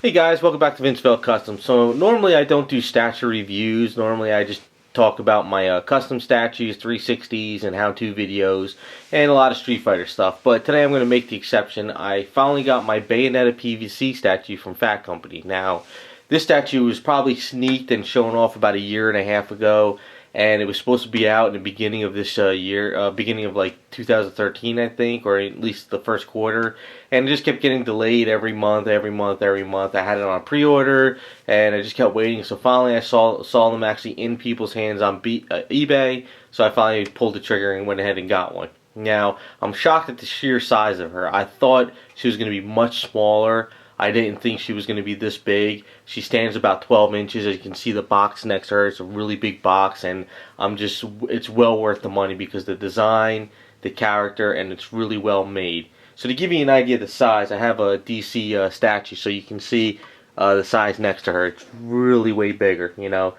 Hey guys, welcome back to Vince-Vell Custom. So normally I don't do statue reviews. Normally I just talk about my custom statues, 360s, and how-to videos, and a lot of Street Fighter stuff. But today I'm going to make the exception. I finally got my Bayonetta PVC statue from Phat Company. Now, this statue was probably sneaked and shown off about a year and a half ago, and it was supposed to be out in the beginning of this year, beginning of like 2013, I think, or at least the first quarter, and it just kept getting delayed every month. I had it on pre-order, and I just kept waiting. So finally, I saw them actually in people's hands on eBay. So I finally pulled the trigger and went ahead and got one. Now, I'm shocked at the sheer size of her. I thought she was going to be much smaller. I didn't think she was going to be this big. She stands about 12 inches. As you can see the box next to her, it's a really big box, and it's well worth the money because the design, the character, and it's really well made. So to give you an idea of the size, I have a DC statue, so you can see the size next to her. It's really way bigger, you know,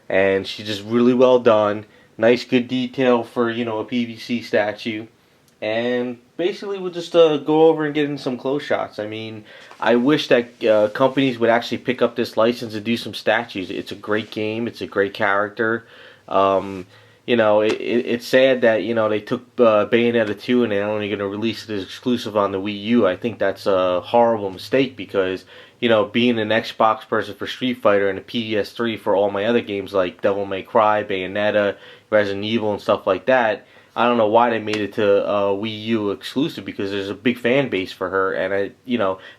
and she's just really well done. Nice, good detail for, you know, a PVC statue. And basically we'll just go over and get in some close shots. I mean, I wish that companies would actually pick up this license and do some statues. It's a great game. It's a great character. You know, it's sad that, you know, they took Bayonetta 2 and they're only going to release it as exclusive on the Wii U. I think that's a horrible mistake because, you know, being an Xbox person for Street Fighter and a PS3 for all my other games like Devil May Cry, Bayonetta, Resident Evil, and stuff like that, I don't know why they made it to Wii U exclusive because there's a big fan base for her, and I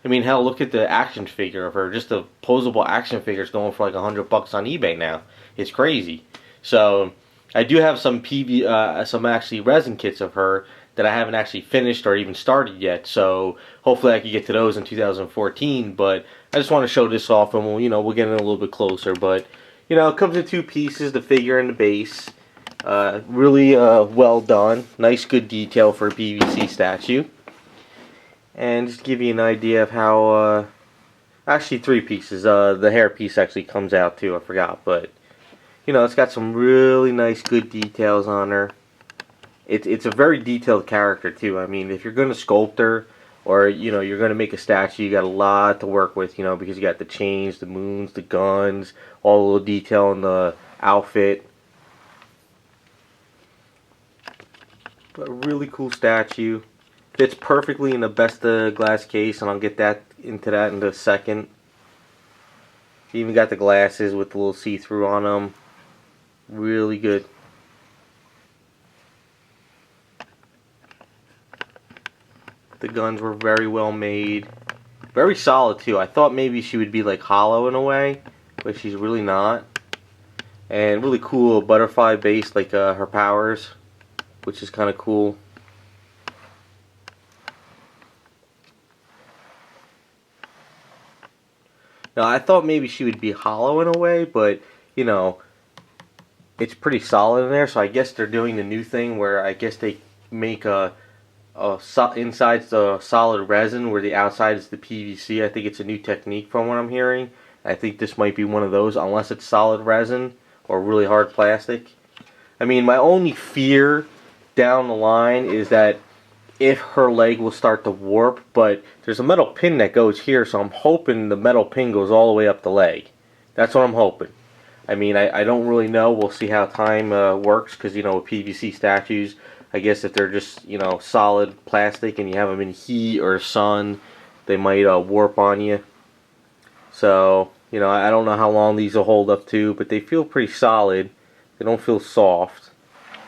mean, hell, look at the action figure of her. Just the posable action figure is going for like $100 on eBay now. It's crazy. So I do have some some actually resin kits of her that I haven't actually finished or even started yet. So hopefully I can get to those in 2014. But I just want to show this off, and we'll get in a little bit closer. But it comes in two pieces: the figure and the base. Really well done. Nice, good detail for a PVC statue. And just to give you an idea of how, actually three pieces. The hair piece actually comes out too, I forgot. But, it's got some really nice, good details on her. It's a very detailed character too. I mean, if you're going to sculpt her, or, you're going to make a statue, you got a lot to work with, because you got the chains, the moons, the guns, all the little detail in the outfit. But a really cool statue. Fits perfectly in the best glass case, and I'll get into that in a second. Even got the glasses with the little see-through on them. Really good. The guns were very well made. Very solid too. I thought maybe she would be like hollow in a way, but she's really not. And really cool butterfly base like her powers, which is kind of cool. Now, I thought maybe she would be hollow in a way, but, it's pretty solid in there, so I guess they're doing the new thing where I guess they make inside's the solid resin where the outside is the PVC. I think it's a new technique from what I'm hearing. I think this might be one of those, unless it's solid resin or really hard plastic. I mean, my only fear down the line is that if her leg will start to warp, but there's a metal pin that goes here, so I'm hoping the metal pin goes all the way up the leg. That's what I'm hoping. I mean, I don't really know. We'll see how time works, because, with PVC statues, I guess if they're just, solid plastic and you have them in heat or sun, they might warp on you. So, I don't know how long these will hold up to, but they feel pretty solid. They don't feel soft.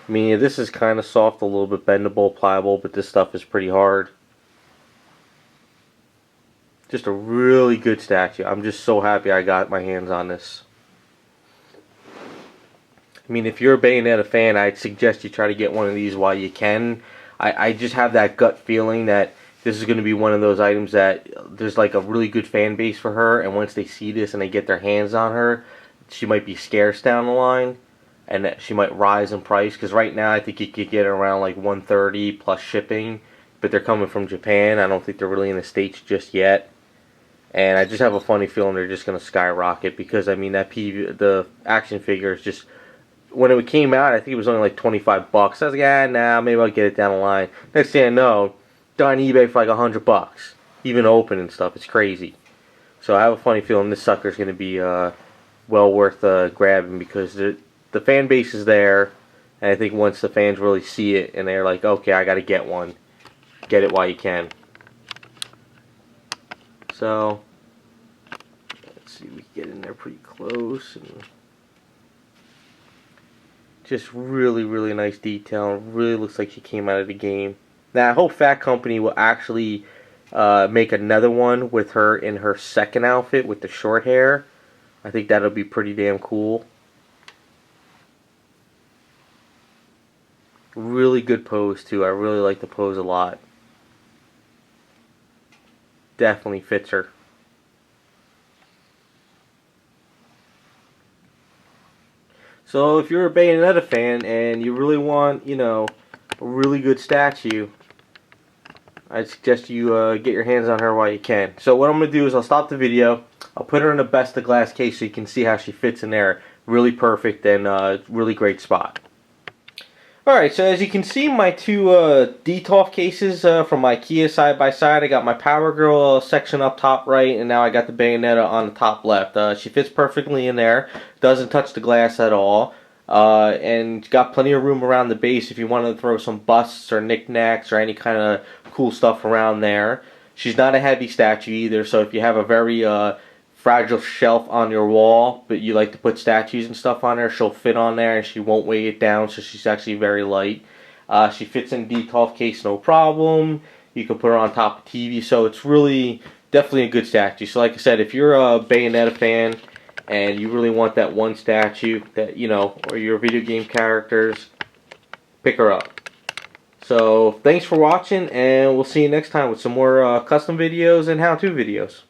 I mean, this is kind of soft, a little bit bendable, pliable, but this stuff is pretty hard. Just a really good statue. I'm just so happy I got my hands on this. I mean, if you're a Bayonetta fan, I'd suggest you try to get one of these while you can. I just have that gut feeling that this is going to be one of those items that there's like a really good fan base for her, and once they see this and they get their hands on her, she might be scarce down the line. And that she might rise in price, because right now I think you could get around like $130 plus shipping, but they're coming from Japan. I don't think they're really in the States just yet, and I just have a funny feeling they're just going to skyrocket, because I mean the action figure is just, when it came out I think it was only like $25. I was like, nah, maybe I'll get it down the line. Next thing I know, they're on eBay for like $100, even open and stuff. It's crazy. So I have a funny feeling this sucker is going to be well worth grabbing, because the fan base is there, and I think once the fans really see it and they're like, okay, I got to get one, get it while you can. So let's see, we can get in there pretty close, and just really, really nice detail. Really looks like she came out of the game. Now I hope Phat Company will actually make another one with her in her second outfit with the short hair. I think that'll be pretty damn cool. Really good pose too. I really like the pose a lot. Definitely fits her. So if you're a Bayonetta fan and you really want, you know, a really good statue, I suggest you get your hands on her while you can. So what I'm going to do is I'll stop the video. I'll put her in a best of glass case so you can see how she fits in there. Really perfect and really great spot. Alright, so as you can see, my two DTOF cases from IKEA side by side. I got my Power Girl section up top right, and now I got the Bayonetta on the top left. She fits perfectly in there. Doesn't touch the glass at all. And got plenty of room around the base if you want to throw some busts or knickknacks or any kind of cool stuff around there. She's not a heavy statue either, so if you have a very fragile shelf on your wall, but you like to put statues and stuff on there, she'll fit on there and she won't weigh it down, so she's actually very light. She fits in DTOF case no problem. You can put her on top of TV, so it's really definitely a good statue. So like I said, if you're a Bayonetta fan and you really want that one statue that, you know, or your video game characters, pick her up. So thanks for watching, and we'll see you next time with some more custom videos and how-to videos.